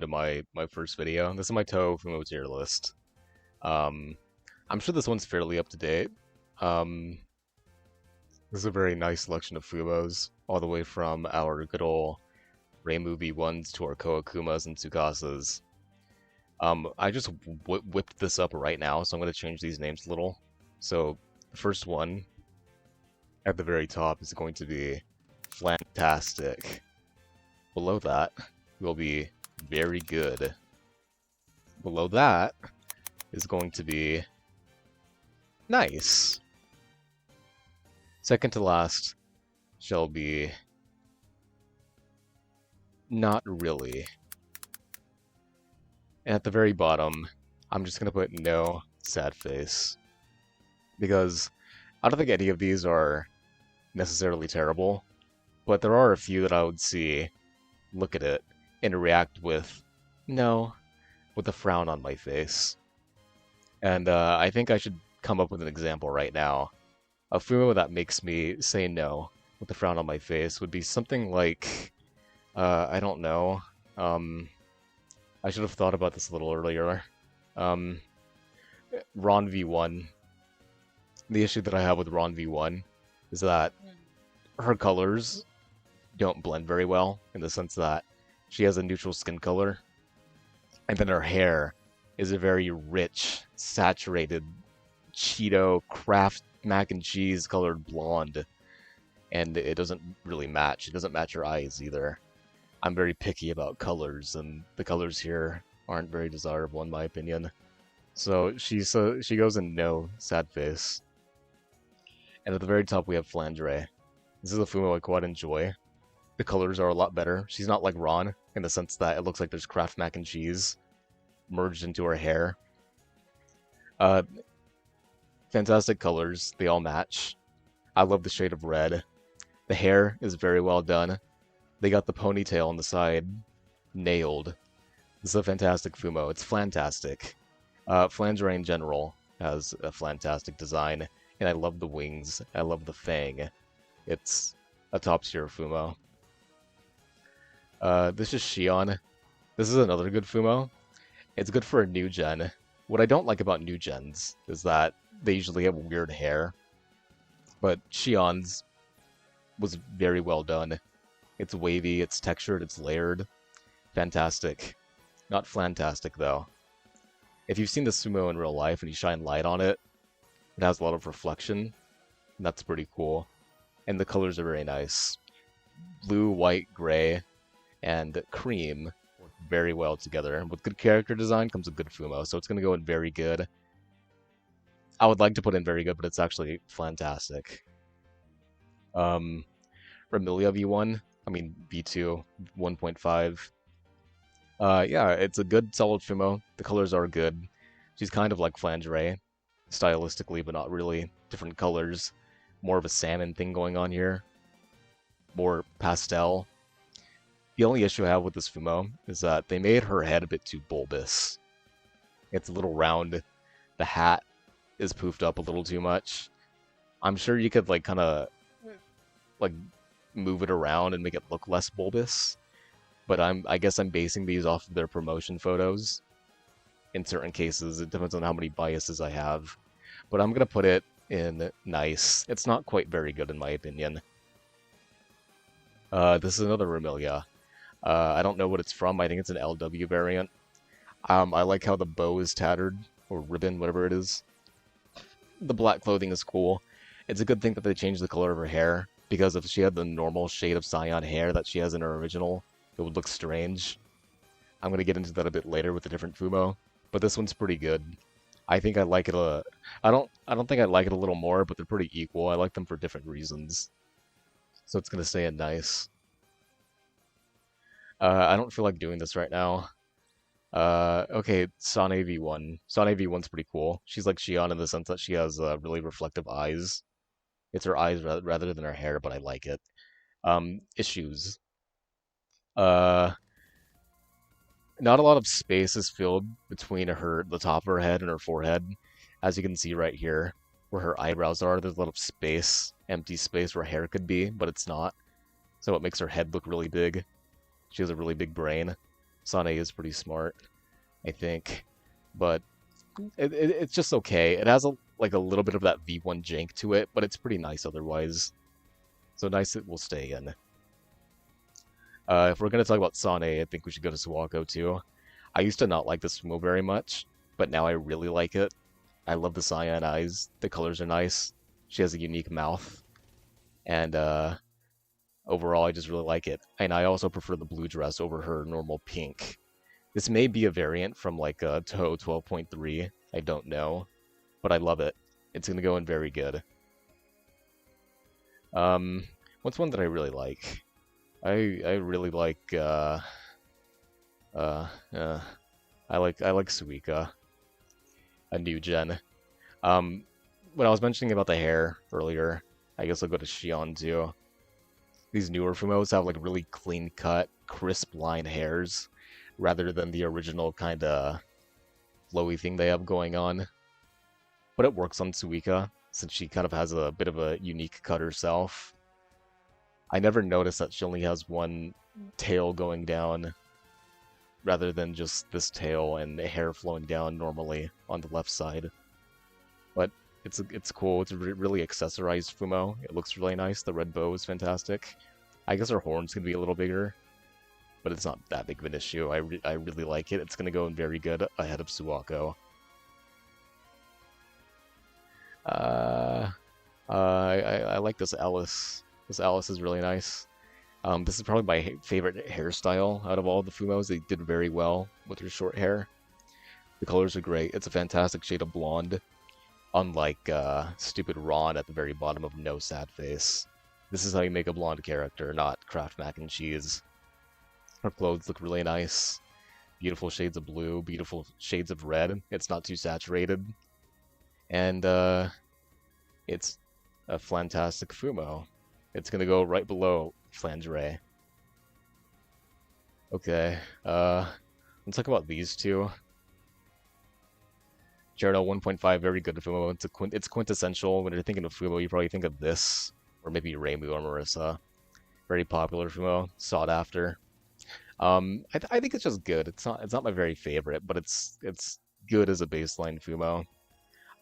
to my first video. This is my Touhou Fumo tier list. Um, I'm sure this one's fairly up to date. Um, this is a very nice selection of Fumos, all the way from our good old Reimu V1s to our Koakumas and Tsukasas. I just whipped this up right now, so I'm going to change these names a little. So, the first one at the very top is going to be Fantastic. Below that will be Very Good. Below that is going to be Nice. Second to last shall be Not Really. And at the very bottom, I'm just going to put No Sad Face. Because I don't think any of these are necessarily terrible, but there are a few that I would see, look at it, and react with no, with a frown on my face. And I think I should come up with an example right now. A Fumo that makes me say no with a frown on my face would be something like, I don't know. I should have thought about this a little earlier. Ron V1. The issue that I have with Ron V1 is that her colors don't blend very well, in the sense that she has a neutral skin color, and then her hair is a very rich, saturated, Cheeto, Kraft mac and cheese colored blonde, and it doesn't really match. It doesn't match her eyes either. I'm very picky about colors, and the colors here aren't very desirable in my opinion. So she goes in no sad face. And at the very top we have Flandre. This is a Fumo I quite enjoy. The colors are a lot better. She's not like Ron, in the sense that it looks like there's Kraft mac and cheese merged into her hair. Fantastic colors. They all match. I love the shade of red. The hair is very well done. They got the ponytail on the side nailed. This is a fantastic Fumo. It's fantastic. Flandre in general has a fantastic design, and I love the wings. I love the fang. It's a top tier Fumo. This is Shion. This is another good Fumo. It's good for a new gen. What I don't like about new gens is that they usually have weird hair. But Shion's was very well done. It's wavy, it's textured, it's layered. Fantastic. Not fantastic, though. If you've seen this Fumo in real life and you shine light on it, it has a lot of reflection. And that's pretty cool. And the colors are very nice. Blue, white, gray, and cream work very well together. With good character design comes a good Fumo, so it's going to go in very good. I would like to put in very good, but it's actually fantastic. Remilia V1, I mean V2, 1.5. Yeah, it's a good, solid Fumo. The colors are good. She's kind of like Flandre, stylistically, but not really. Different colors. More of a salmon thing going on here. More pastel. The only issue I have with this Fumo is that they made her head a bit too bulbous. It's a little round. The hat is poofed up a little too much. I'm sure you could, like, kind of, like, move it around and make it look less bulbous. But I guess I'm basing these off of their promotion photos. In certain cases, it depends on how many biases I have. But I'm going to put it in nice. It's not quite very good in my opinion. This is another Remilia. I don't know what it's from. I think it's an LW variant. I like how the bow is tattered, or ribbon, whatever it is. The black clothing is cool. It's a good thing that they changed the color of her hair, because if she had the normal shade of cyan hair that she has in her original, it would look strange. I'm gonna get into that a bit later with a different Fumo, but this one's pretty good. I think I like it I don't think I like it a little more, but they're pretty equal. I like them for different reasons. So it's gonna stay in nice. I don't feel like doing this right now. Okay, Sane V1. Sane V1's pretty cool. She's like Shion in the sense that she has really reflective eyes. It's her eyes rather than her hair, but I like it. Issues. Uh, Not a lot of space is filled between the top of her head and her forehead. As you can see right here, where her eyebrows are, there's a lot of space, empty space where hair could be, but it's not. So it makes her head look really big. She has a really big brain. Sane is pretty smart, I think, but it's just okay. It has like a little bit of that V1 jank to it, but it's pretty nice otherwise. So nice it will stay in. If we're gonna talk about Sane, I think we should go to Suwako too. I used to not like this Fumo very much, but now I really like it. I love the cyan eyes. The colors are nice. She has a unique mouth, and overall, I just really like it. And I also prefer the blue dress over her normal pink. This may be a variant from like Touhou 12.3. I don't know, but I love it. It's gonna go in very good. What's one that I really like? I really like uh, uh I like Suika, a new gen. Um, when I was mentioning about the hair earlier, I guess I'll go to Shion too. These newer Fumos have like really clean cut, crisp line hairs, rather than the original kind of flowy thing they have going on. But it works on Suika, since she kind of has a bit of a unique cut herself. I never noticed that she only has one tail going down, rather than just this tail and the hair flowing down normally on the left side. But it's cool. It's a really accessorized Fumo. It looks really nice. The red bow is fantastic. I guess her horns could be a little bigger, but it's not that big of an issue. I really like it. It's gonna go in very good ahead of Suwako. Uh, I like this Alice. This Alice is really nice. This is probably my favorite hairstyle out of all the Fumos. They did very well with her short hair. The colors are great. It's a fantastic shade of blonde, unlike stupid Ron at the very bottom of No Sad Face. This is how you make a blonde character, not Kraft mac and cheese. Her clothes look really nice. Beautiful shades of blue, beautiful shades of red. It's not too saturated. And it's a fantastic Fumo. It's gonna go right below Flandre. Okay, let's talk about these two. Journal 1.5, very good Fumo. It's quintessential. When you're thinking of Fumo, you probably think of this, or maybe Reimu or Marissa. Very popular Fumo, sought after. I think it's just good. It's not my very favorite, but it's good as a baseline Fumo.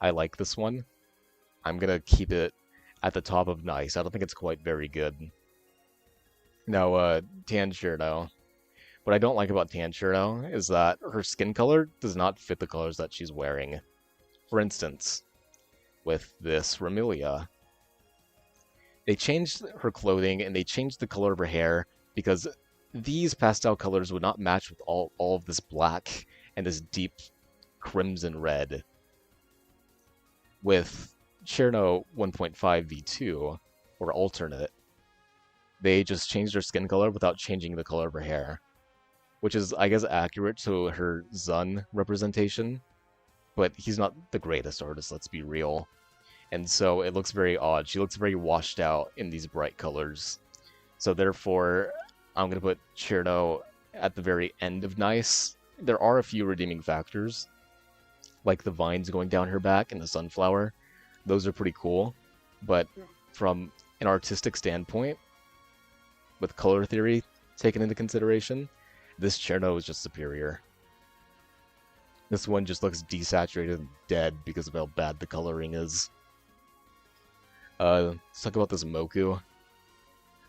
I like this one. I'm gonna keep it at the top of nice. I don't think it's quite very good. Now, Tanjiro. What I don't like about Tanjiro is that her skin color does not fit the colors that she's wearing. For instance, with this Remilia, they changed her clothing and they changed the color of her hair because these pastel colors would not match with all of this black and this deep crimson red. With Cherno 1.5 V2, or alternate, they just changed her skin color without changing the color of her hair. Which is, I guess, accurate to her Zun representation, but he's not the greatest artist, let's be real. And so it looks very odd. She looks very washed out in these bright colors. So therefore, I'm going to put Cherno at the very end of nice. There are a few redeeming factors, like the vines going down her back and the sunflower. Those are pretty cool, but from an artistic standpoint, with color theory taken into consideration, this Cherno is just superior. This one just looks desaturated and dead because of how bad the coloring is. Let's talk about this Moku.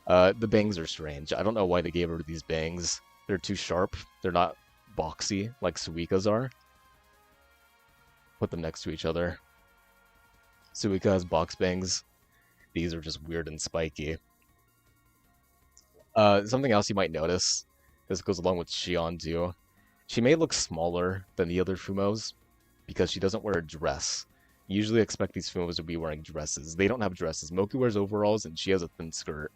The bangs are strange. I don't know why they gave her these bangs. They're too sharp. They're not boxy like Suika's are. Put them next to each other. Suika has box bangs. These are just weird and spiky. Something else you might notice, this goes along with Shion too. She may look smaller than the other Fumos because she doesn't wear a dress. You usually expect these Fumos to be wearing dresses. They don't have dresses. Moku wears overalls and she has a thin skirt.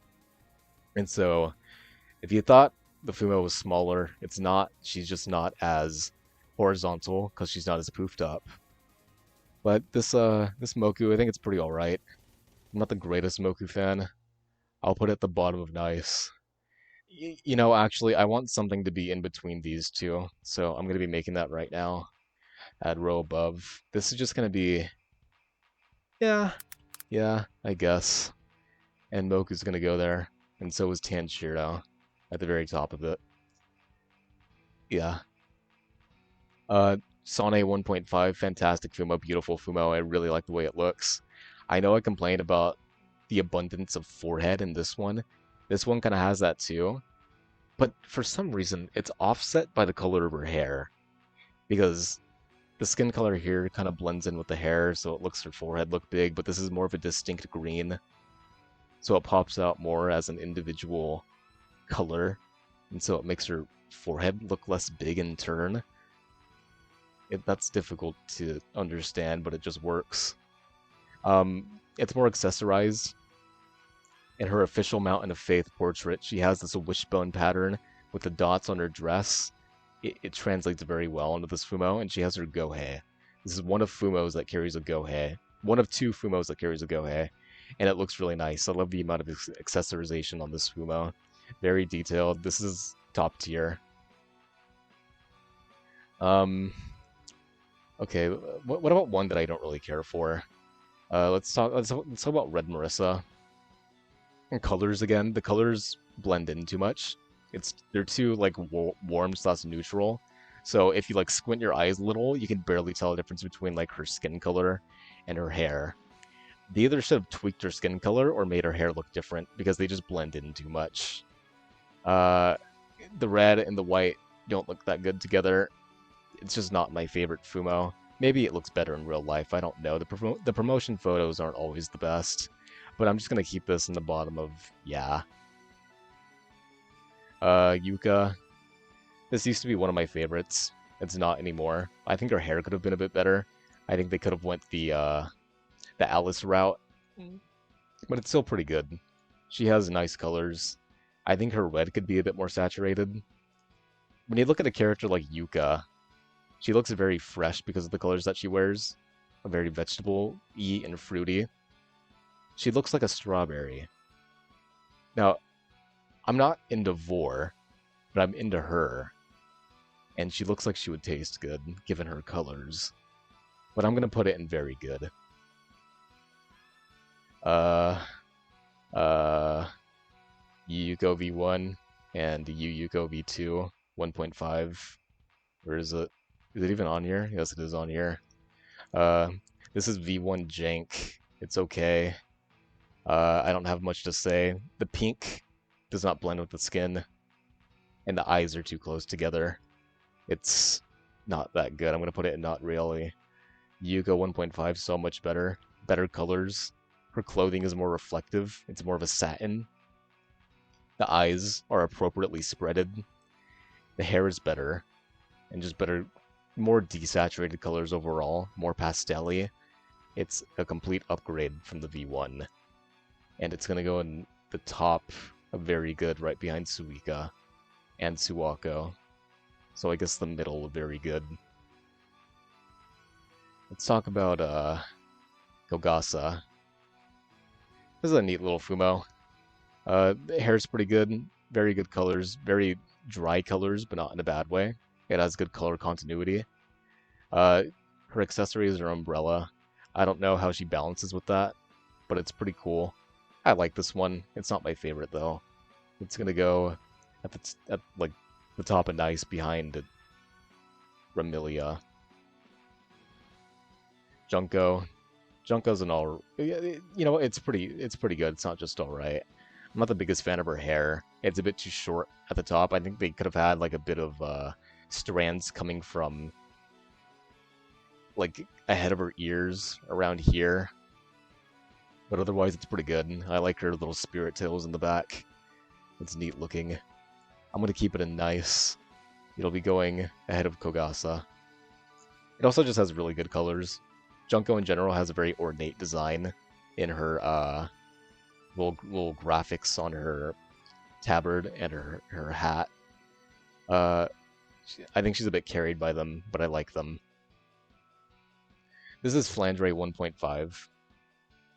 And so, if you thought the Fumo was smaller, it's not. She's just not as horizontal because she's not as poofed up. But this Moku, I think it's pretty alright. I'm not the greatest Moku fan. I'll put it at the bottom of nice. You know, actually, I want something to be in between these two, so I'm going to be making that right now. Add row above. This is just going to be... Yeah, I guess. And Moku's going to go there, and so is Tanjiro at the very top of it. Yeah. Uh, Sane 1.5, fantastic Fumo, beautiful Fumo. I really like the way it looks. I know I complained about the abundance of forehead in this one. This one kind of has that too. But for some reason, it's offset by the color of her hair. Because the skin color here kind of blends in with the hair, so it looks her forehead look big, but this is more of a distinct green. So it pops out more as an individual color. And so it makes her forehead look less big in turn. That's difficult to understand, but it just works. It's more accessorized. In her official Mountain of Faith portrait, she has this wishbone pattern with the dots on her dress. It translates very well into this Fumo, and she has her gohei. This is one of Fumos that carries a gohei. One of two Fumos that carries a gohei, and it looks really nice. I love the amount of accessorization on this Fumo. Very detailed. This is top tier. Okay, what about one that I don't really care for? Let's talk about Red Marissa. And colors again. The colors blend in too much. They're too like warm slash neutral. So if you like squint your eyes a little, you can barely tell the difference between like her skin color and her hair. They either should have tweaked her skin color or made her hair look different because they just blend in too much. Uh, the red and the white don't look that good together. It's just not my favorite Fumo. Maybe it looks better in real life. I don't know. The promotion photos aren't always the best. But I'm just gonna keep this in the bottom of yeah. Yuka. This used to be one of my favorites. It's not anymore. I think her hair could have been a bit better. I think they could have went the Alice route. But it's still pretty good. She has nice colors. I think her red could be a bit more saturated. When you look at a character like Yuka, she looks very fresh because of the colors that she wears. Very vegetable-y and fruity. She looks like a strawberry. Now, I'm not into Vor, but I'm into her. And she looks like she would taste good, given her colors. But I'm gonna put it in very good. Yuko V1 and Yuko V2 1.5. Where is it? Is it even on here? Yes, it is on here. This is V1 Jank. It's okay. I don't have much to say. The pink does not blend with the skin, and the eyes are too close together. It's not that good. I'm going to put it in not really. Yuko 1.5, so much better. Better colors. Her clothing is more reflective. It's more of a satin. The eyes are appropriately spreaded. The hair is better. And just better, more desaturated colors overall. More pastel-y. It's a complete upgrade from the V1. And it's going to go in the top of very good right behind Suika and Suwako. So I guess the middle of very good. Let's talk about Kogasa. This is a neat little Fumo. The hair's pretty good. Very good colors. Very dry colors, but not in a bad way. It has good color continuity. Her accessory is her umbrella. I don't know how she balances with that, but it's pretty cool. I like this one. It's not my favorite though. It's gonna go at like the top of nice behind Ramilia. Junko's an all, you know, it's pretty good. It's not just all right. I'm not the biggest fan of her hair. It's a bit too short at the top. I think they could have had like a bit of strands coming from like ahead of her ears around here. But otherwise, it's pretty good. I like her little spirit tails in the back. It's neat looking. I'm going to keep it in nice. It'll be going ahead of Kogasa. It also just has really good colors. Junko in general has a very ornate design in her little graphics on her tabard and her hat. I think she's a bit carried by them, but I like them. This is Flandre 1.5.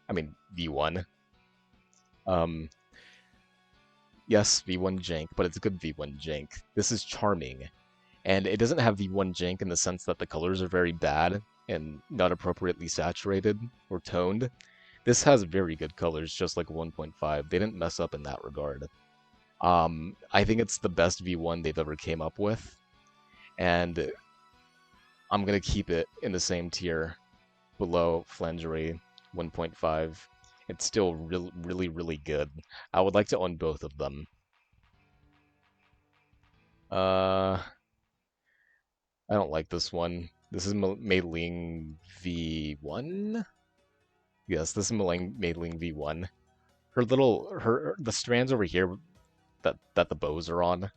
I mean, V1. Yes, V1 jank, but it's a good V1 jank. This is charming. And it doesn't have V1 jank in the sense that the colors are very bad and not appropriately saturated or toned. This has very good colors, just like 1.5. They didn't mess up in that regard. I think it's the best V1 they've ever came up with. and I'm gonna keep it in the same tier below Flangery 1.5. It's still really, really good. I would like to own both of them. Uh, I don't like this one. This is Mei Ling V1? Yes, this is Mei Ling V1. The strands over here that the bows are on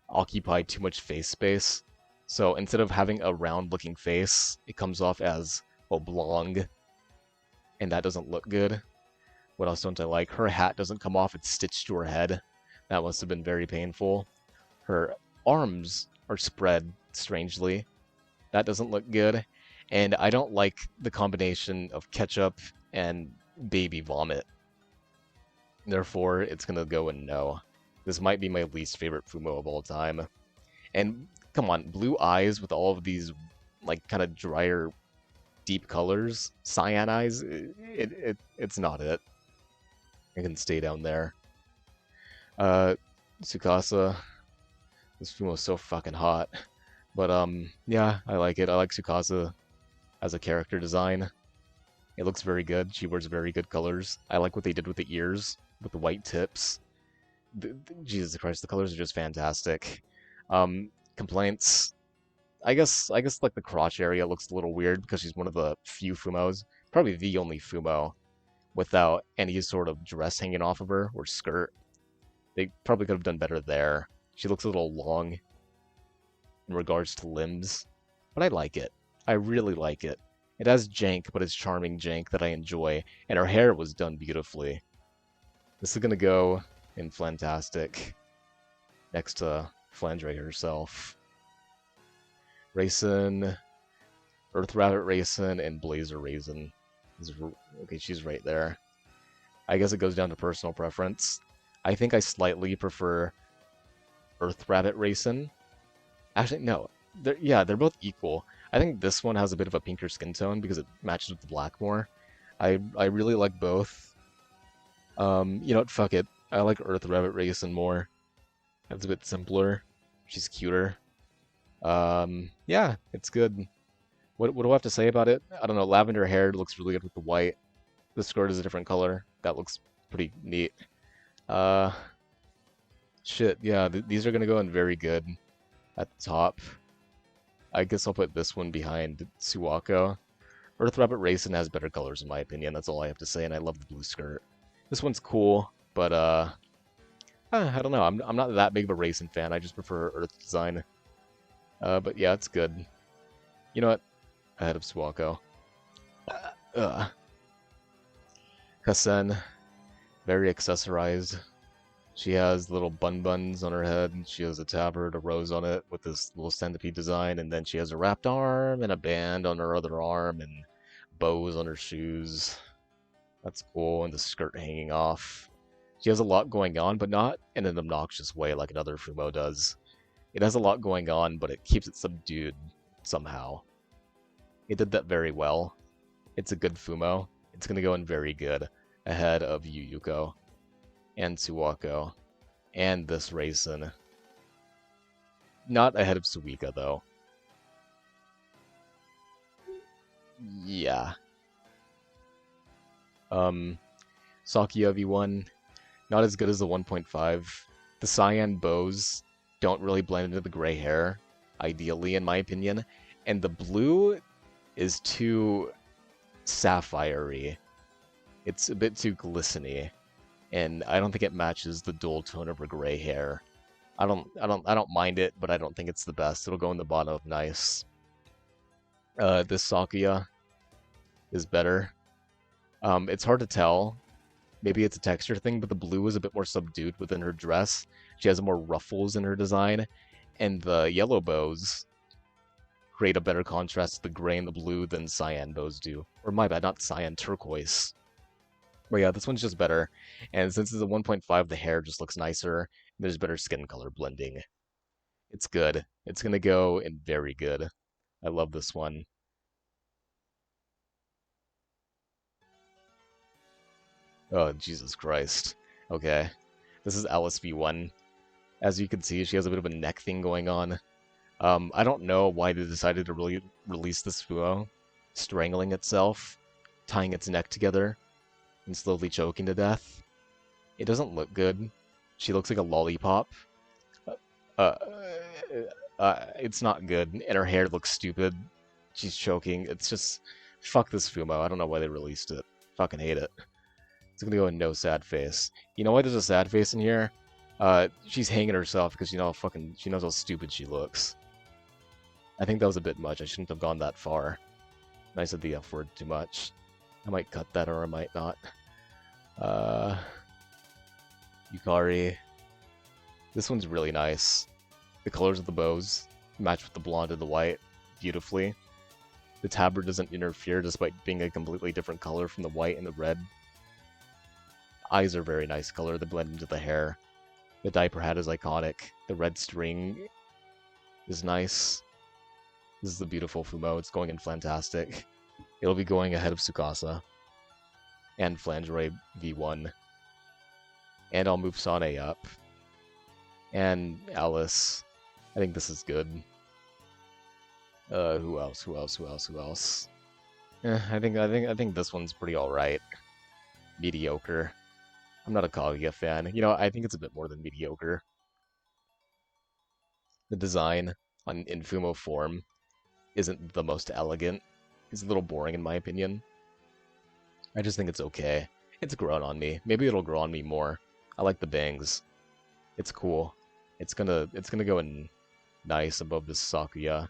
occupy too much face space. So instead of having a round looking face, it comes off as oblong, and that doesn't look good. What else don't I like? Her hat doesn't come off, it's stitched to her head. That must have been very painful. Her arms are spread strangely. That doesn't look good. And I don't like the combination of ketchup and baby vomit. Therefore, it's gonna go in no. This might be my least favorite Fumo of all time. And come on, blue eyes with all of these like kind of drier, deep colors, cyan eyes. It's not it. I can stay down there. Tsukasa. This Fumo's so fucking hot. But yeah, I like it. I like Tsukasa as a character design. It looks very good. She wears very good colors. I like what they did with the ears, with the white tips. Jesus Christ, the colors are just fantastic. Complaints. I guess like the crotch area looks a little weird because she's one of the few Fumos, probably the only Fumo, without any sort of dress hanging off of her or skirt. They probably could have done better there. She looks a little long in regards to limbs, but I like it. I really like it. It has jank, but it's charming jank that I enjoy, and her hair was done beautifully. This is gonna go in Flantastic next to Flandre herself. Raisin, Earth Rabbit Raisin, and Blazer Raisin. Okay, she's right there. I guess it goes down to personal preference. I think I slightly prefer Earth Rabbit Raisin. Actually, no. They're both equal. I think this one has a bit of a pinker skin tone because it matches with the black more. I really like both. You know what? Fuck it. I like Earth Rabbit Raisin more. That's a bit simpler. She's cuter. Yeah, it's good. What do I have to say about it? I don't know. Lavender hair looks really good with the white. The skirt is a different color. That looks pretty neat. Uh, shit. Yeah, these are gonna go in very good at the top. I guess I'll put this one behind Suwako. Earth Rabbit Raisin has better colors in my opinion. That's all I have to say, and I love the blue skirt. This one's cool, but I don't know. I'm not that big of a Raisin fan. I just prefer Earth design. But yeah, it's good. You know what? Ahead of Suwako. Kasen, very accessorized. She has little buns on her head. She has a tabard, a rose on it with this little centipede design, and then she has a wrapped arm and a band on her other arm and bows on her shoes. That's cool, and the skirt hanging off. She has a lot going on, but not in an obnoxious way like another Fumo does. It has a lot going on, but it keeps it subdued somehow. It did that very well. It's a good Fumo. It's going to go in very good, ahead of Yuyuko and Suwako and this Raisin. Not ahead of Suika, though. Yeah. Sakuya V1, not as good as the 1.5. The cyan bows don't really blend into the gray hair, ideally, in my opinion. And the blue is too sapphire-y. It's a bit too glisteny, and I don't think it matches the dual tone of her gray hair. I don't mind it, but I don't think it's the best. It'll go in the bottom of nice. This Sakuya is better. It's hard to tell. Maybe it's a texture thing, but the blue is a bit more subdued within her dress. She has more ruffles in her design, and the yellow bows create a better contrast to the gray and the blue than cyan bows do. Or my bad, not cyan, turquoise. But yeah, this one's just better. And since it's a 1.5, the hair just looks nicer. There's better skin color blending. It's good. It's gonna go in very good. I love this one. Oh, Jesus Christ. Okay. This is Alice V1. As you can see, she has a bit of a neck thing going on. I don't know why they decided to really release this Fumo, strangling itself, tying its neck together, and slowly choking to death. It doesn't look good. She looks like a lollipop. Uh, it's not good, and her hair looks stupid. She's choking. It's just, fuck this Fumo. I don't know why they released it. Fucking hate it. It's gonna go in no sad face. You know why there's a sad face in here? She's hanging herself because she knows how stupid she looks. I think that was a bit much. I shouldn't have gone that far. I said the F word too much. I might cut that or I might not. Yukari. This one's really nice. The colors of the bows match with the blonde and the white beautifully. The tabard doesn't interfere despite being a completely different color from the white and the red. Eyes are very nice color, they blend into the hair. The diaper hat is iconic. The red string is nice. This is a beautiful Fumo. It's going in fantastic. It'll be going ahead of Tsukasa. And Flangeray V1. And I'll move Sane up. And Alice. I think this is good. Who else? I think this one's pretty alright. Mediocre. I'm not a Kaguya fan. I think it's a bit more than mediocre. The design in Fumo form isn't the most elegant. It's a little boring in my opinion. I just think it's okay. It's grown on me. Maybe it'll grow on me more. I like the bangs. It's cool. It's gonna go in nice above this Sakuya,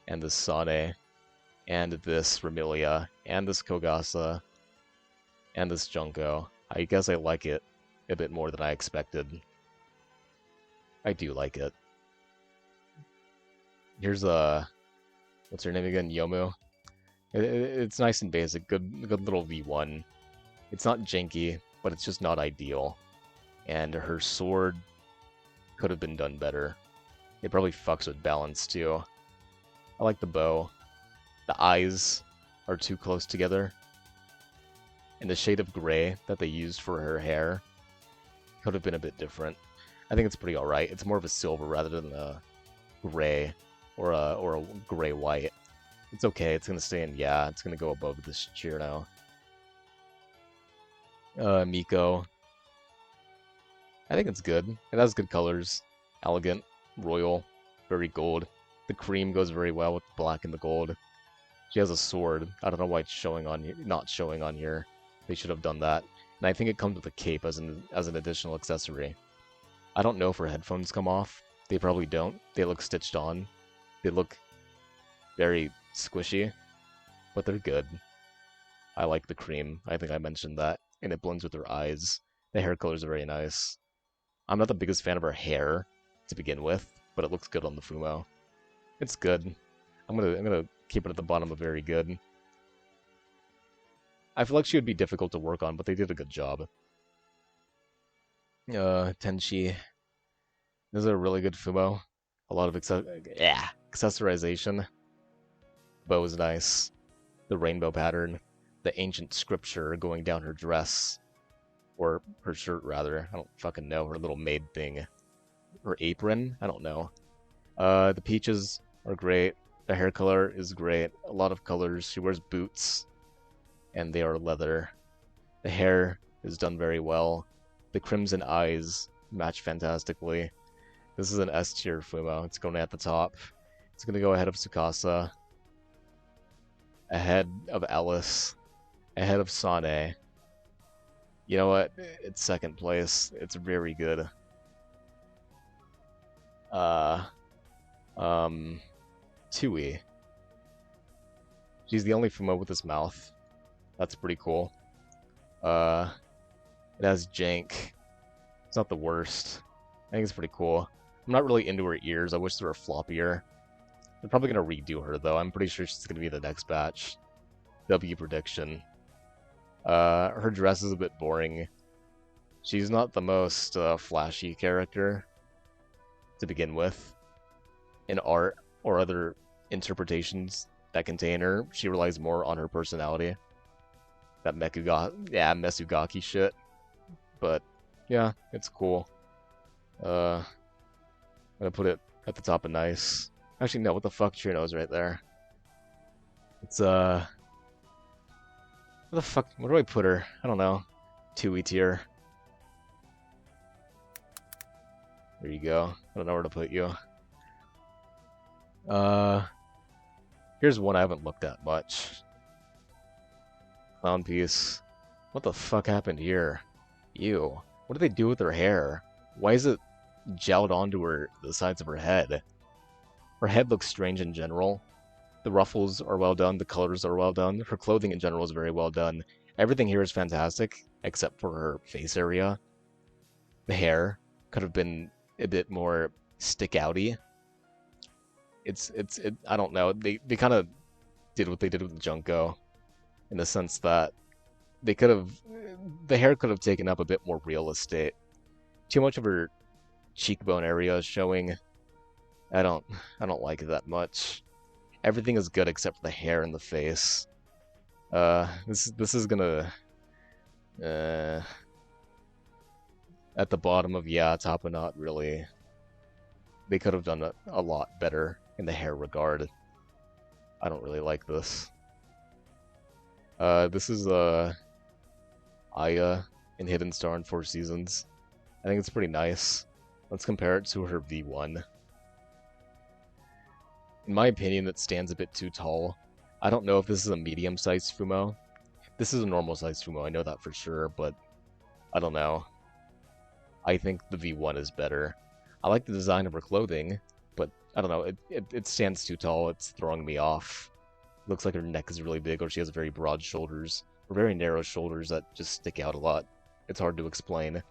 and this Sane, and this Remilia, and this Kogasa, and this Junko. I guess I like it a bit more than I expected. I do like it. Here's what's her name again? Yomu. It's nice and basic. Good little V1. It's not janky, but it's just not ideal. And her sword could have been done better. It probably fucks with balance too. I like the bow. The eyes are too close together. And the shade of gray that they used for her hair could have been a bit different. I think it's pretty alright. It's more of a silver rather than a gray or a gray-white. It's okay. It's gonna stay in, yeah, it's gonna go above this cheer now. Miko. I think it's good. It has good colors. Elegant, royal, very gold. The cream goes very well with the black and the gold. She has a sword. I don't know why it's showing on here, not showing on here. They should have done that. And I think it comes with a cape as an additional accessory. I don't know if her headphones come off. They probably don't. They look stitched on. They look very squishy, but they're good. I like the cream. I think I mentioned that. And it blends with her eyes. The hair colors are very nice. I'm not the biggest fan of her hair to begin with, but it looks good on the Fumo. It's good. I'm gonna keep it at the bottom of very good. I feel like she would be difficult to work on, but they did a good job. Tenchi. This is a really good Fumo. A lot of accessorization. Bow is nice. The rainbow pattern. The ancient scripture going down her dress. Or her shirt, rather. I don't fucking know. Her little maid thing. Her apron? I don't know. The peaches are great. The hair color is great. A lot of colors. She wears boots. And they are leather. The hair is done very well. The crimson eyes match fantastically. This is an S tier Fumo. It's going at the top. It's going to go ahead of Tsukasa. Ahead of Alice. Ahead of Sane. You know what? It's second place. It's very good. Tui. She's the only Fumo with this mouth. That's pretty cool. It has jank. It's not the worst. I think it's pretty cool. I'm not really into her ears. I wish they were floppier. They're probably going to redo her, though. I'm pretty sure she's going to be the next batch. W prediction. Her dress is a bit boring. She's not the most flashy character to begin with. In art or other interpretations that contain her, she relies more on her personality. That Mesugaki shit. But, yeah, it's cool. I'm gonna put it at the top of nice. Actually, no, what the fuck? Chino's right there. It's, where the fuck? Where do I put her? I don't know. 2E tier. There you go. I don't know where to put you. Here's one I haven't looked at much. Clown piece. What the fuck happened here? Ew. What do they do with her hair? Why is it gelled onto the sides of her head? Her head looks strange in general. The ruffles are well done, the colors are well done, her clothing in general is very well done. Everything here is fantastic, except for her face area. The hair could have been a bit more stick-outy. I don't know, they kind of did what they did with Junko, in the sense that the hair could have taken up a bit more real estate. Too much of her cheekbone area is showing. I don't like it that much. Everything is good except for the hair and the face. This is gonna at the bottom of top of not really. They could have done a lot better in the hair regard. I don't really like this. This is Aya in Hidden Star in Four Seasons. I think it's pretty nice. Let's compare it to her V1. In my opinion, it stands a bit too tall. I don't know if this is a medium-sized Fumo. This is a normal-sized Fumo, I know that for sure, but I don't know. I think the V1 is better. I like the design of her clothing, but I don't know, it stands too tall, it's throwing me off. Looks like her neck is really big, or she has very broad shoulders, or very narrow shoulders that just stick out a lot. It's hard to explain.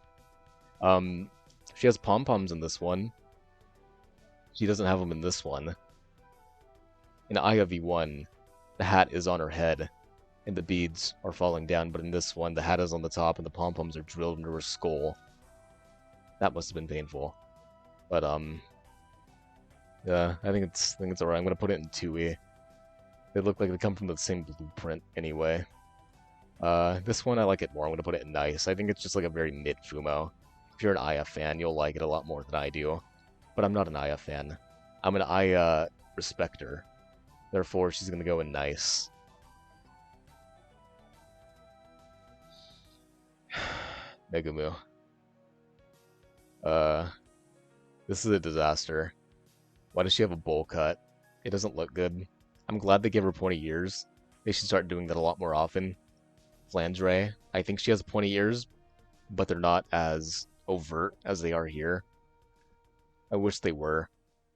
She has pom-poms in this one. She doesn't have them in this one. In Aya V1, the hat is on her head, and the beads are falling down, but in this one, the hat is on the top, and the pom-poms are drilled into her skull. That must have been painful. But, yeah, I think it's alright. I'm gonna put it in 2E. They look like they come from the same blueprint anyway. This one, I like it more. I'm gonna put it in nice. I think it's just like a very mid Fumo. If you're an Aya fan, you'll like it a lot more than I do. But I'm not an Aya fan. I'm an Aya respecter. Therefore, she's gonna go in nice. Megumu. This is a disaster. Why does she have a bowl cut? It doesn't look good. I'm glad they gave her pointy ears. They should start doing that a lot more often. Flange, I think she has pointy ears, but they're not as overt as they are here. I wish they were.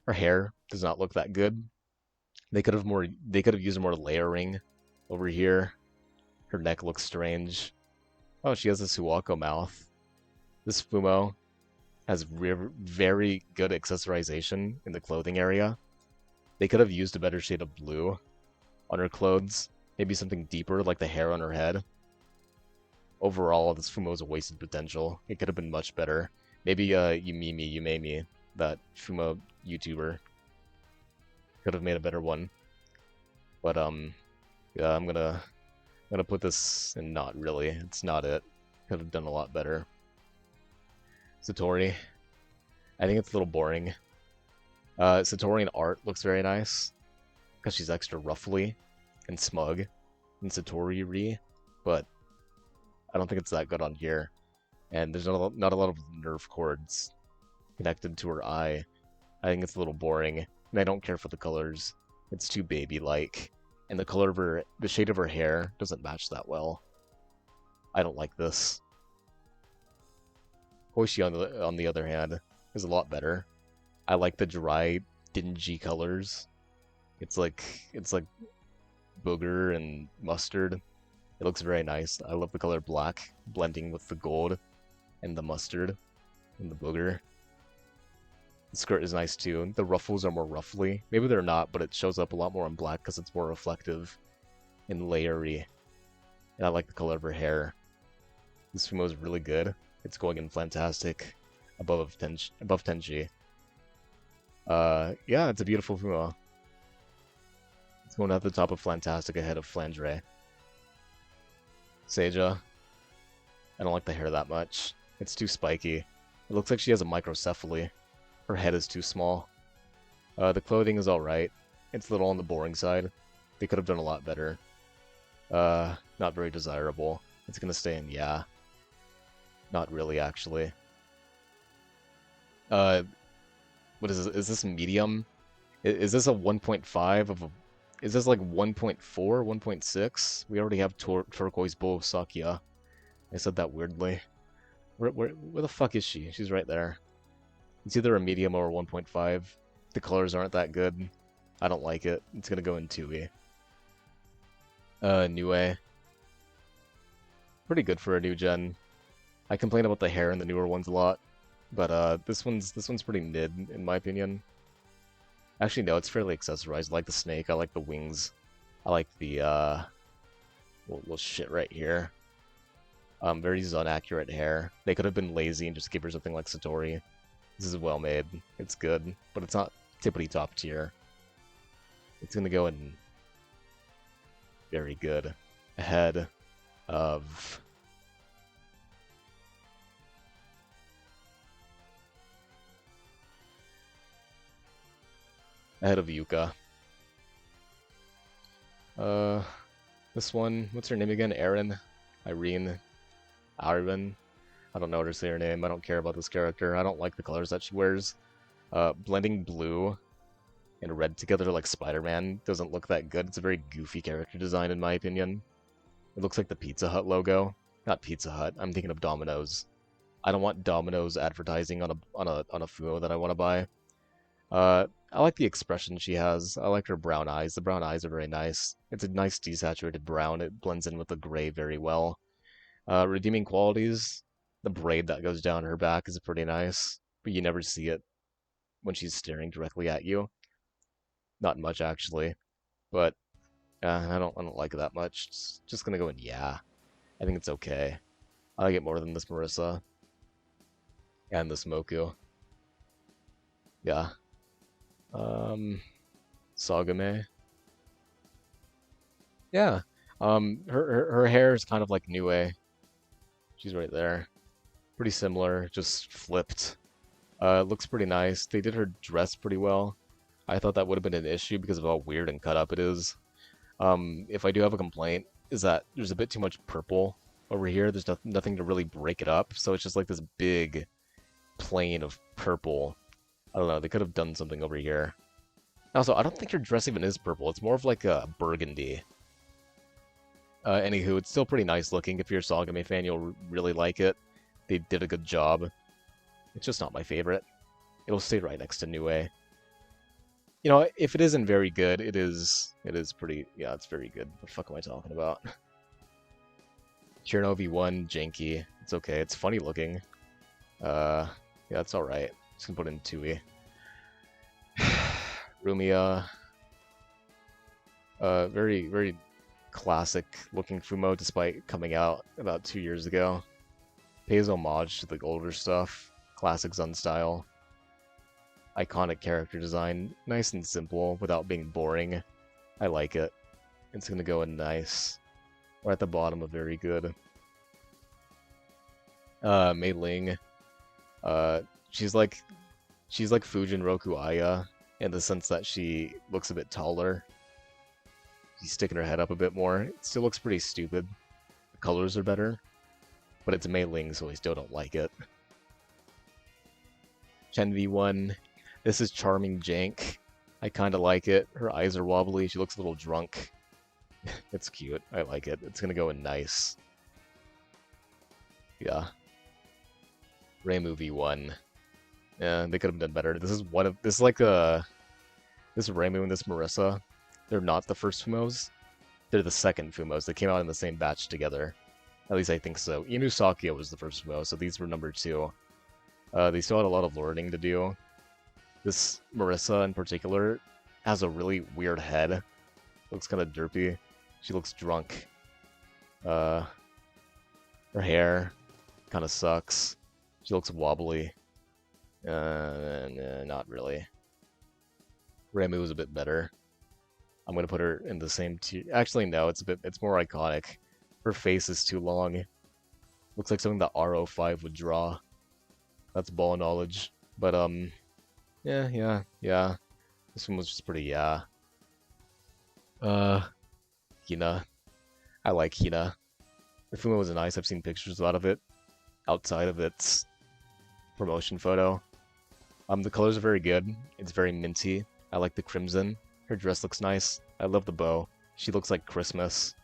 Her hair does not look that good. They could have used more layering over here. Her neck looks strange. Oh, she has a Suwako mouth. This Fumo has very good accessorization in the clothing area. They could have used a better shade of blue on her clothes. Maybe something deeper, like the hair on her head. Overall, this Fumo is a wasted potential. It could have been much better. Maybe Yumemi, that Fumo YouTuber, could have made a better one. But yeah, I'm gonna put this in not really. It's not it. Could have done a lot better. Satori. I think it's a little boring. Satori in art looks very nice because she's extra ruffly and smug in Satori-ri, but I don't think it's that good on here. And there's not a lot of nerve cords connected to her eye. I think it's a little boring, and I don't care for the colors. It's too baby-like, and the shade of her hair doesn't match that well. I don't like this. Hoshi, on the other hand, is a lot better. I like the dry, dingy colors. It's like booger and mustard. It looks very nice. I love the color black, blending with the gold and the mustard and the booger. The skirt is nice too. The ruffles are more ruffly. Maybe they're not, but it shows up a lot more in black because it's more reflective and layery. And I like the color of her hair. This Fumo is really good. It's going in fantastic above Tenchi. Yeah, it's a beautiful Fumo. It's going at the top of Fantastic ahead of Flange. Seija. I don't like the hair that much. It's too spiky. It looks like she has a microcephaly. Her head is too small. The clothing is alright. It's a little on the boring side. They could have done a lot better. Not very desirable. It's gonna stay in yeah. Not really, actually. Uh, what is this? Is this medium? Is this a 1.5 of a... Is this like 1.4, 1.6? We already have turquoise bow of Sakya. I said that weirdly. Where the fuck is she? She's right there. It's either a medium or a 1.5. The colors aren't that good. I don't like it. It's gonna go in 2E. Nue. Pretty good for a new gen. I complain about the hair in the newer ones a lot, but this one's pretty mid in my opinion. Actually, no, it's fairly accessorized. I like the snake. I like the wings. I like the little shit right here. Very Zun accurate hair. They could have been lazy and just give her something like Satori. This is well made. It's good, but it's not tippity top tier. It's gonna go in very good. Ahead of Yuka. This one, what's her name again? Irene? Irene? I don't know how to say her name. I don't care about this character. I don't like the colors that she wears. Blending blue and red together like Spider-Man doesn't look that good. It's a very goofy character design in my opinion. It looks like the Pizza Hut logo. Not Pizza Hut. I'm thinking of Domino's. I don't want Domino's advertising on a Fumo that I want to buy. I like the expression she has. I like her brown eyes. The brown eyes are very nice. It's a nice desaturated brown. It blends in with the gray very well. Redeeming qualities. The braid that goes down her back is pretty nice, but you never see it when she's staring directly at you. Not much actually, but I don't like it that much. It's just gonna go in yeah. I think it's okay. I like it more than this Marissa and this Moku. Yeah. Sagame. Yeah. Her hair is kind of like Nue. She's right there. Pretty similar, just flipped. Looks pretty nice. They did her dress pretty well. I thought that would have been an issue because of how weird and cut up it is. If I do have a complaint, is that there's a bit too much purple over here. There's nothing to really break it up, so it's just like this big plane of purple. I don't know, they could have done something over here. Also, I don't think your dress even is purple. It's more of like a burgundy. Anywho, it's still pretty nice looking. If you're a Sagame fan, you'll really like it. They did a good job. It's just not my favorite. It'll stay right next to Nue. You know, if it isn't very good, it is pretty, yeah, it's very good. What the fuck am I talking about? Cherno V1, janky. It's okay, it's funny looking. Yeah, it's alright. Just gonna put in 2E. Rumia. Very, very classic looking Fumo despite coming out about 2 years ago. Pays homage to the older stuff. Classic Zun style. Iconic character design, nice and simple without being boring. I like it. It's gonna go in nice. We're at the bottom of very good. Mei Ling. She's like Fujin Roku Aya in the sense that she looks a bit taller. She's sticking her head up a bit more. It still looks pretty stupid. The colors are better, but it's Mei Ling, so I still don't like it. Chen V1. This is charming jank. I kind of like it. Her eyes are wobbly. She looks a little drunk. It's cute. I like it. It's gonna go in nice. Yeah. Reimu V1. Yeah, they could have done better. This is like this Reimu and this Marissa. They're not the first Fumos. They're the second Fumos. They came out in the same batch together. At least I think so. Inu Sakya was the first Fumo, so these were number 2. They still had a lot of learning to do. This Marissa in particular has a really weird head. Looks kind of derpy. She looks drunk. Her hair kind of sucks. She looks wobbly. Not really. Reimu is a bit better. I'm gonna put her in the same tier. Actually, no, it's more iconic. Her face is too long. Looks like something that RO5 would draw. That's ball knowledge. But, yeah. This one was just pretty, yeah. Uh, Hina. I like Hina. The Fumo was nice. I've seen pictures out of it outside of its promotion photo. The colors are very good. It's very minty. I like the crimson. Her dress looks nice. I love the bow. She looks like Christmas.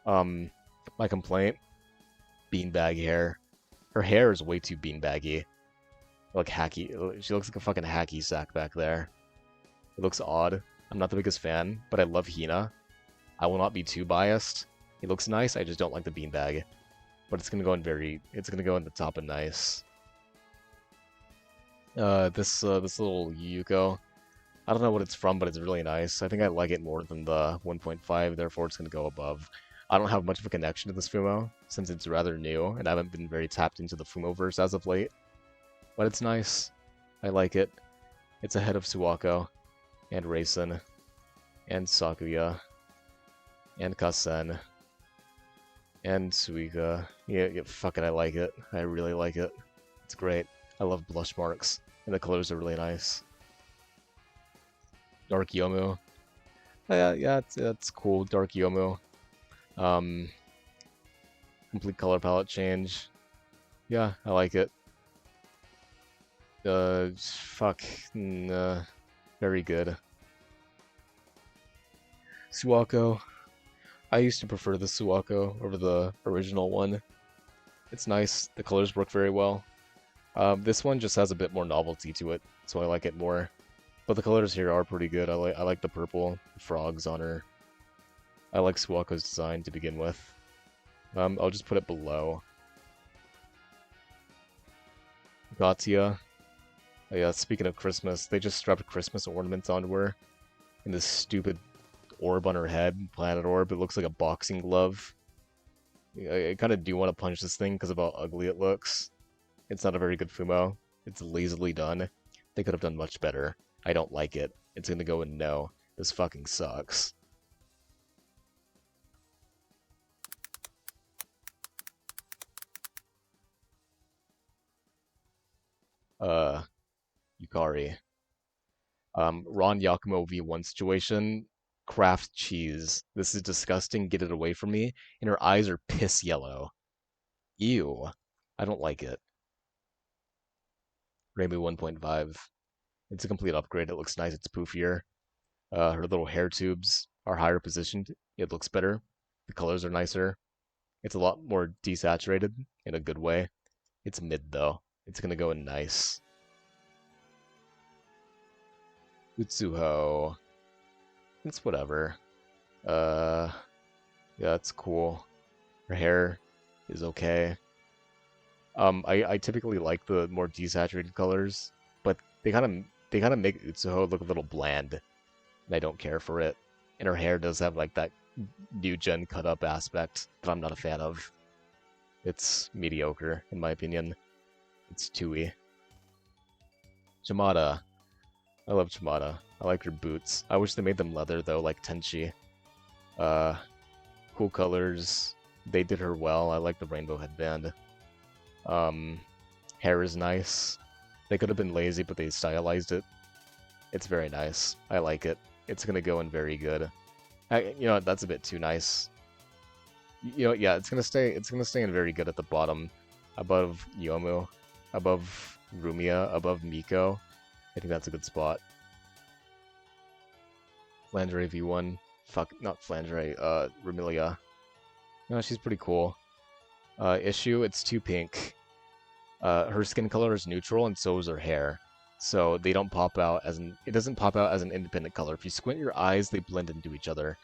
Um, my complaint, beanbag hair. Her hair is way too beanbaggy. Like hacky. She looks like a fucking hacky sack back there. It looks odd. I'm not the biggest fan, but I love Hina. I will not be too biased. It looks nice, I just don't like the beanbag. But it's gonna go in the top of nice. This little Yuko. I don't know what it's from, but it's really nice. I think I like it more than the 1.5, therefore it's gonna go above. I don't have much of a connection to this Fumo, since it's rather new, and I haven't been very tapped into the Fumoverse as of late. But it's nice. I like it. It's ahead of Suwako, and Raisin, and Sakuya, and Kasen, and Suika. Yeah, fuck it, I like it. I really like it. It's great. I love blush marks, and the colors are really nice. Dark Yomu. Yeah, it's cool. Dark Yomu. Complete color palette change. Yeah, I like it. Fuck. Very good. Suwako. I used to prefer the Suwako over the original one. It's nice. The colors work very well. This one just has a bit more novelty to it, so I like it more. But the colors here are pretty good. I like the purple frogs on her. I like Suwako's design to begin with. I'll just put it below. Gatia. Oh yeah, speaking of Christmas, they just strapped Christmas ornaments onto her. And this stupid orb on her head, planet orb. It looks like a boxing glove. I kind of do want to punch this thing because of how ugly it looks. It's not a very good Fumo. It's lazily done. They could have done much better. I don't like it. It's gonna go in no. This fucking sucks. Yukari. Ron Yakumo V1 situation. Kraft cheese. This is disgusting. Get it away from me. And her eyes are piss yellow. Ew. I don't like it. Rainbow 1.5. It's a complete upgrade. It looks nice. It's poofier. Her little hair tubes are higher positioned. It looks better. The colors are nicer. It's a lot more desaturated in a good way. It's mid though. It's gonna go in nice. Utsuho. It's whatever. Yeah, it's cool. Her hair is okay. I typically like the more desaturated colors, but they kind of make Utsuho look a little bland, and I don't care for it. And her hair does have like that new gen cut up aspect that I'm not a fan of. It's mediocre in my opinion. It's tooey. Chamada. I love Chamada. I like her boots. I wish they made them leather though, like Tenchi. Cool colors. They did her well. I like the rainbow headband. Hair is nice. They could have been lazy, but they stylized it. It's very nice. I like it. It's gonna go in very good. You know what, that's a bit too nice. You know, yeah, it's gonna stay in very good at the bottom. Above Yomu. Above Rumia. Above Miko. I think that's a good spot. Flandre V1. Fuck, not Flandre, Remilia. No, she's pretty cool. Issue, it's too pink. Her skin color is neutral, and so is her hair. So they don't pop out as it doesn't pop out as an independent color. If you squint your eyes, they blend into each other.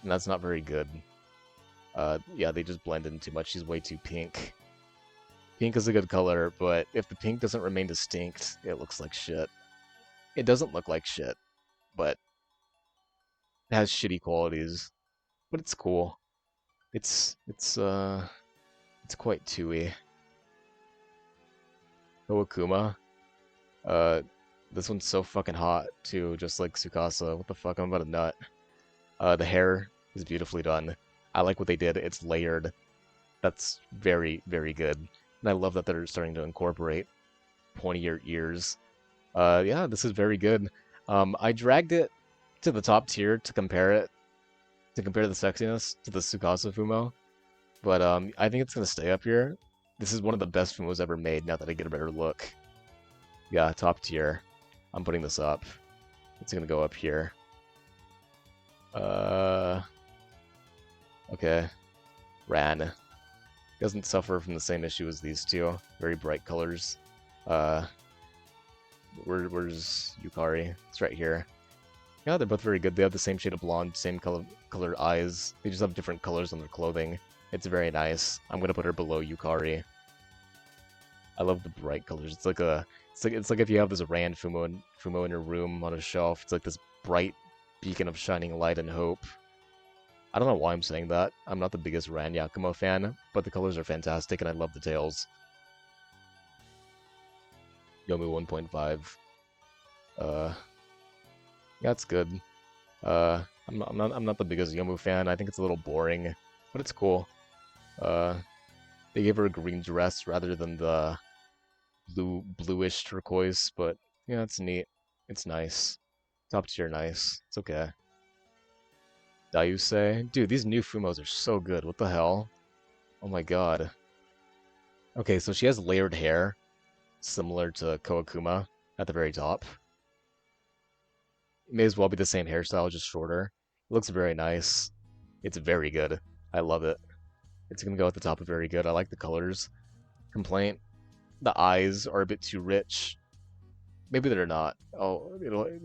And that's not very good. Yeah, they just blend in too much. She's way too pink. Pink is a good color, but if the pink doesn't remain distinct, it looks like shit. It doesn't look like shit, but it has shitty qualities. But it's cool. It's quite tooey. Kawakuma. This one's so fucking hot too, just like Tsukasa. What the fuck? I'm about a nut. The hair is beautifully done. I like what they did. It's layered. That's very, very good. And I love that they're starting to incorporate pointier ears. Yeah, this is very good. I dragged it to the top tier to compare the sexiness to the Tsukasa Fumo, but I think it's gonna stay up here. This is one of the best Fumos ever made. Now that I get a better look, yeah, top tier. I'm putting this up. It's gonna go up here. Uh, okay. Ran doesn't suffer from the same issue as these two. Very bright colors. Uh, where's Yukari? It's right here. Yeah, they're both very good. They have the same shade of blonde, same colored eyes. They just have different colors on their clothing. It's very nice. I'm gonna put her below Yukari. I love the bright colors. It's like if you have this Rand Fumo in your room on a shelf. It's like this bright beacon of shining light and hope. I don't know why I'm saying that. I'm not the biggest Ran Yakumo fan, but the colors are fantastic and I love the tails. Yomu 1.5. Yeah, it's good. I'm not the biggest Yomu fan. I think it's a little boring, but it's cool. They gave her a green dress rather than the bluish turquoise, but yeah, it's neat. It's nice. Top tier nice. It's okay. Dayuse? Dude, these new Fumos are so good. What the hell? Oh my god. Okay, so she has layered hair, similar to Kawakuma at the very top. It may as well be the same hairstyle, just shorter. It looks very nice. It's very good. I love it. It's gonna go at the top of very good. I like the colors. Complaint. The eyes are a bit too rich. Maybe they're not. Oh,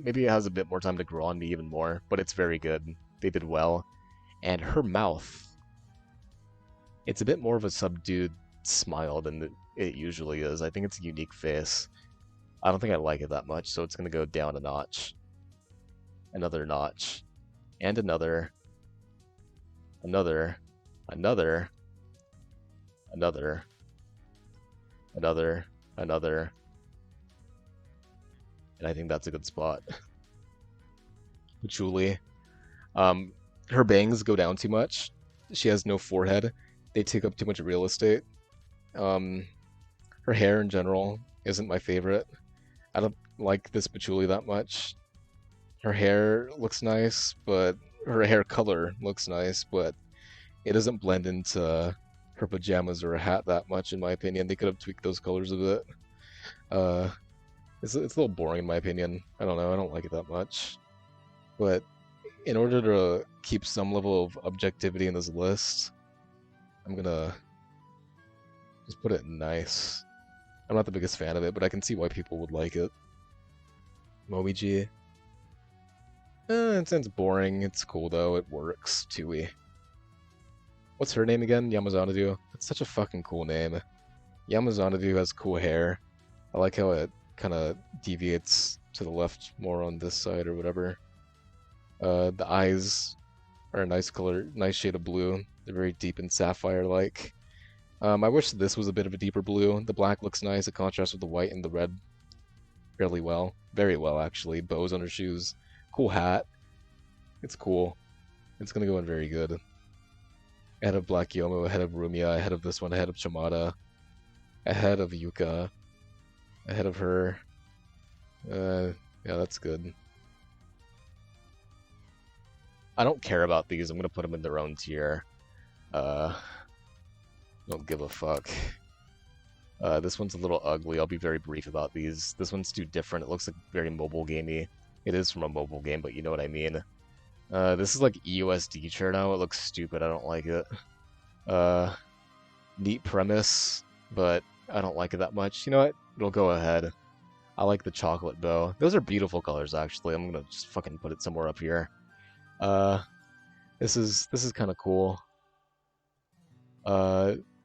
maybe it has a bit more time to grow on me even more, but it's very good. They did well. And her mouth, it's a bit more of a subdued smile than it usually is. I think it's a unique face. I don't think I like it that much, so it's gonna go down a notch. Another notch. And another. Another. Another. Another. Another. And I think that's a good spot. Julie. Her bangs go down too much. She has no forehead. They take up too much real estate. Her hair in general isn't my favorite. I don't like this patchouli that much. Her hair looks nice, but her hair color looks nice, but it doesn't blend into her pajamas or a hat that much, in my opinion. They could have tweaked those colors a bit. It's a little boring, in my opinion. I don't know. I don't like it that much. But in order to keep some level of objectivity in this list, I'm gonna just put it nice. I'm not the biggest fan of it, but I can see why people would like it. Momiji. It sounds boring. It's cool, though. It works. Tui. What's her name again? Yamazanadu? That's such a fucking cool name. Yamazanadu has cool hair. I like how it kind of deviates to the left more on this side or whatever. The eyes are a nice color, nice shade of blue. They're very deep and sapphire-like. I wish this was a bit of a deeper blue. The black looks nice. It contrasts with the white and the red fairly well. Very well, actually. Bows on her shoes. Cool hat. It's cool. It's gonna go in very good. Ahead of Black Yomo, ahead of Rumia, ahead of this one, ahead of Chamada, ahead of Yuka, ahead of her. Yeah, that's good. I don't care about these. I'm gonna put them in their own tier. Don't give a fuck. This one's a little ugly. I'll be very brief about these. This one's too different. It looks like very mobile gamey. It is from a mobile game, but you know what I mean. This is like EUSD Cherno. It looks stupid. I don't like it. Neat premise, but I don't like it that much. You know what? It'll go ahead. I like the chocolate bow. Those are beautiful colors, actually. I'm gonna just fucking put it somewhere up here. This is kind of cool.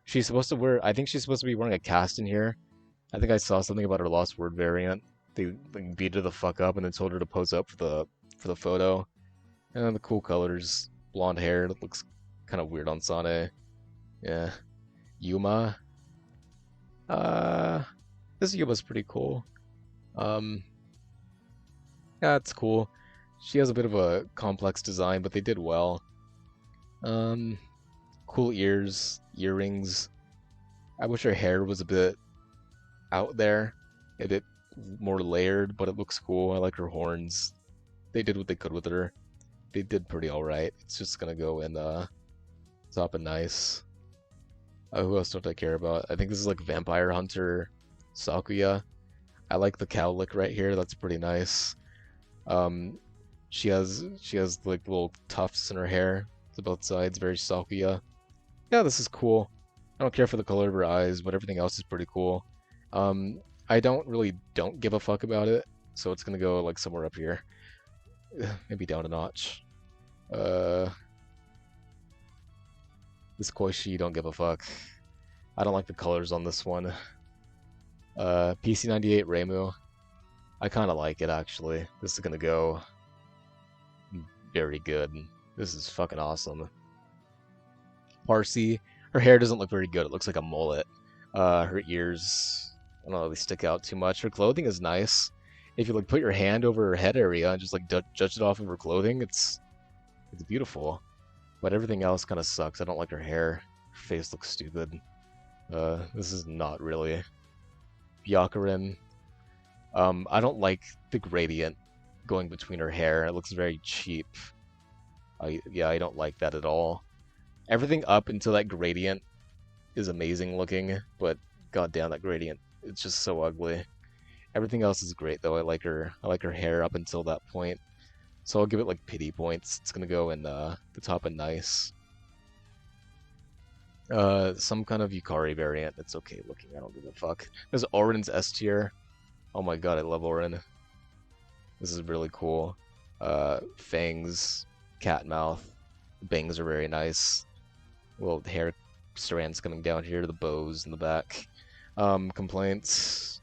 She's supposed to wear. I think she's supposed to be wearing a cast in here. I think I saw something about her Lost Word variant. They like, beat her the fuck up and then told her to pose up for the photo. And the cool colors, blonde hair. It looks kind of weird on Sane. Yeah, Yuma. This Yuma's pretty cool. Yeah, it's cool. She has a bit of a complex design, but they did well. Cool ears, earrings. I wish her hair was a bit out there, a bit more layered, but it looks cool. I like her horns. They did what they could with her. They did pretty alright. It's just gonna go in top and nice. Who else don't I care about? I think this is like Vampire Hunter Sakuya. I like the cowlick right here. That's pretty nice. Um, she has like little tufts in her hair to both sides. Very Sakuya. Yeah, this is cool. I don't care for the color of her eyes, but everything else is pretty cool. Um, I don't give a fuck about it, so it's gonna go like somewhere up here. Maybe down a notch. Uh, this Koishi, don't give a fuck. I don't like the colors on this one. PC98 Reimu. I kind of like it, actually. This is gonna go very good. This is fucking awesome. Parsi, her hair doesn't look very good. It looks like a mullet. Her ears, I don't know, they stick out too much. Her clothing is nice. If you like put your hand over her head area and just like judge it off of her clothing, it's beautiful. But everything else kind of sucks. I don't like her hair. Her face looks stupid. This is not really. Byakuren. I don't like the gradient going between her hair. It looks very cheap. Yeah, I don't like that at all. Everything up until that gradient is amazing looking, but goddamn, that gradient, it's just so ugly. Everything else is great though. I like her hair up until that point. So I'll give it like pity points. It's gonna go in the top and nice. Some kind of Yukari variant. It's okay looking. I don't give a fuck. There's Orin's S tier. Oh my god, I love Orin. This is really cool. Fangs, cat mouth, bangs are very nice. Little hair strands coming down here to the bows in the back. Complaints.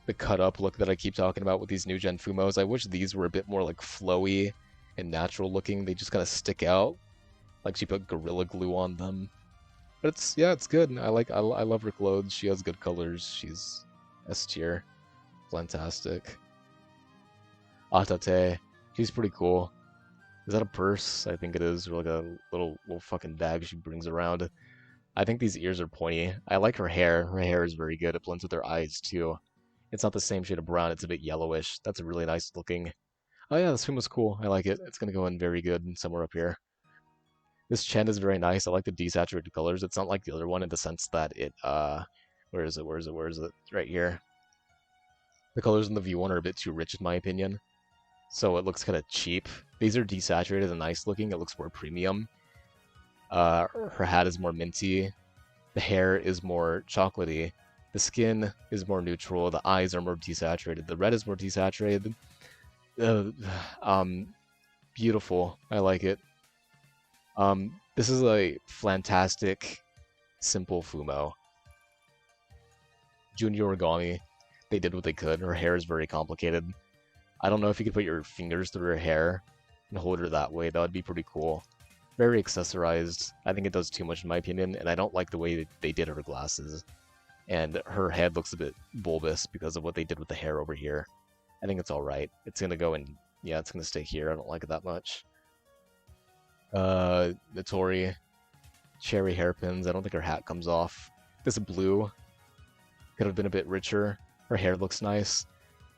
The cut up look that I keep talking about with these new gen Fumos. I wish these were a bit more like flowy and natural looking. They just kind of stick out, like she put Gorilla Glue on them. But it's good. I love her clothes. She has good colors. She's S tier, fantastic. Atate, she's pretty cool. Is that a purse? I think it is, or like a little fucking bag she brings around. I think these ears are pointy. I like her hair. Her hair is very good. It blends with her eyes too. It's not the same shade of brown. It's a bit yellowish. That's really nice looking. Oh yeah, this film was cool. I like it. It's gonna go in very good somewhere up here. This Chen is very nice. I like the desaturated colors. It's not like the other one in the sense that it where is it? Where is it? Where is it? Right here. The colors in the V1 are a bit too rich in my opinion. So it looks kind of cheap. These are desaturated and nice looking. It looks more premium. Her hat is more minty. The hair is more chocolatey. The skin is more neutral. The eyes are more desaturated. The red is more desaturated. Beautiful. I like it. This is a fantastic, simple Fumo. Junior Origami, they did what they could. Her hair is very complicated. I don't know if you could put your fingers through her hair and hold her that way. That would be pretty cool. Very accessorized. I think it does too much in my opinion, and I don't like the way that they did her glasses. And her head looks a bit bulbous because of what they did with the hair over here. I think it's alright. It's gonna go in, yeah, it's gonna stay here. I don't like it that much. Notori, cherry hairpins. I don't think her hat comes off. This blue could have been a bit richer. Her hair looks nice.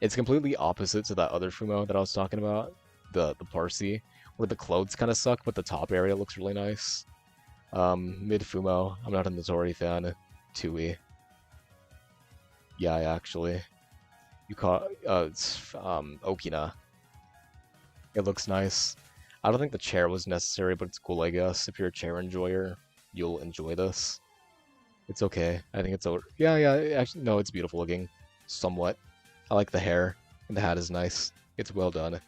It's completely opposite to that other Fumo that I was talking about, the Parsi, where the clothes kind of suck, but the top area looks really nice. Mid Fumo, I'm not a Notori fan. Tui. Yeah, actually. It's Okina. It looks nice. I don't think the chair was necessary, but it's cool, I guess. If you're a chair enjoyer, you'll enjoy this. It's okay. I think it's over. Yeah, actually, no, it's beautiful looking. Somewhat. I like the hair, and the hat is nice. It's well done.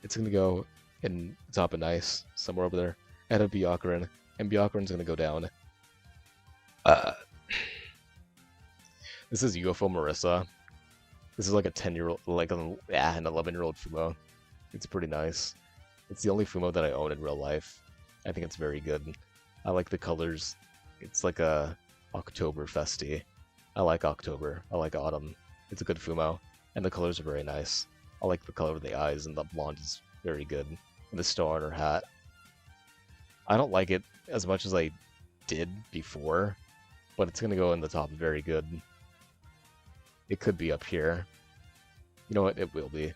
It's gonna go in top of nice, somewhere over there. Ahead of Byakuren, and Byakuren's gonna go down. This is UFO Marissa. This is like a 10-year-old, like an 11-year-old Fumo. It's pretty nice. It's the only Fumo that I own in real life. I think it's very good. I like the colors. It's like a October festy. I like October. I like autumn. It's a good Fumo. And the colors are very nice. I like the color of the eyes, and the blonde is very good. And the star on her hat. I don't like it as much as I did before, but it's going to go in the top very good. It could be up here. You know what? It will be.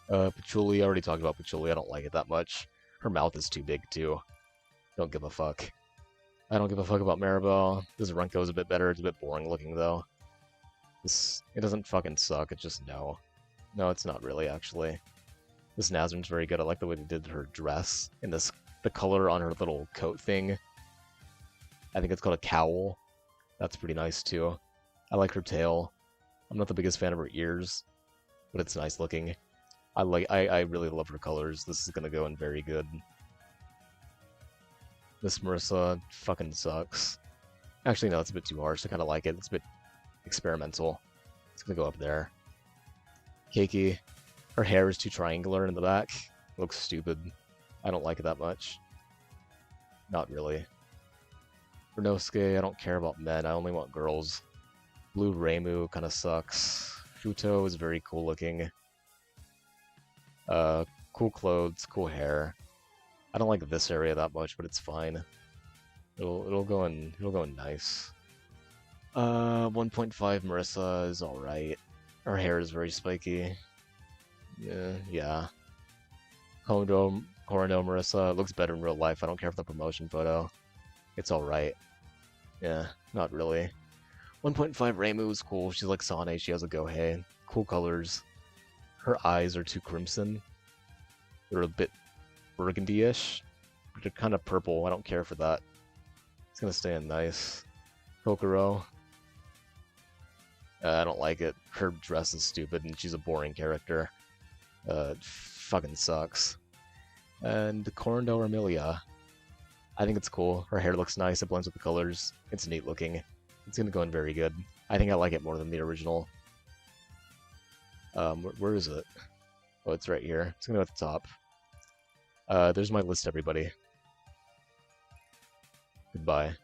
Patchouli, I already talked about Patchouli. I don't like it that much. Her mouth is too big, too. Don't give a fuck. I don't give a fuck about Maribel. This Runko is a bit better. It's a bit boring looking, though. It doesn't fucking suck. It's just no. No, it's not really, actually. This Nazrin's very good. I like the way they did her dress. And the color on her little coat thing. I think it's called a cowl. That's pretty nice, too. I like her tail. I'm not the biggest fan of her ears, but it's nice looking. I really love her colors. This is gonna go in very good. This Marissa fucking sucks. Actually, no, it's a bit too harsh. I kind of like it. It's a bit experimental. It's gonna go up there. Keiki. Her hair is too triangular in the back. Looks stupid. I don't like it that much. Not really. Renosuke, I don't care about men. I only want girls. Blue Reimu kind of sucks. Futo is very cool looking. Cool clothes, cool hair. I don't like this area that much, but it's fine. It'll go in nice. 1.5 Marissa is alright. Her hair is very spiky. Yeah. Korano Marissa looks better in real life. I don't care for the promotion photo. It's alright. Yeah, not really. 1.5 Reimu is cool. She's like Sane. She has a Gohei. Cool colors. Her eyes are too crimson. They're a bit burgundy-ish. They're kind of purple. I don't care for that. It's gonna stay in nice. Kokoro. I don't like it. Her dress is stupid and she's a boring character. It fucking sucks. And Corando Armilia. I think it's cool. Her hair looks nice. It blends with the colors. It's neat looking. It's gonna go in very good. I think I like it more than the original. Where is it? Oh, it's right here. It's gonna go at the top. There's my list, everybody. Goodbye.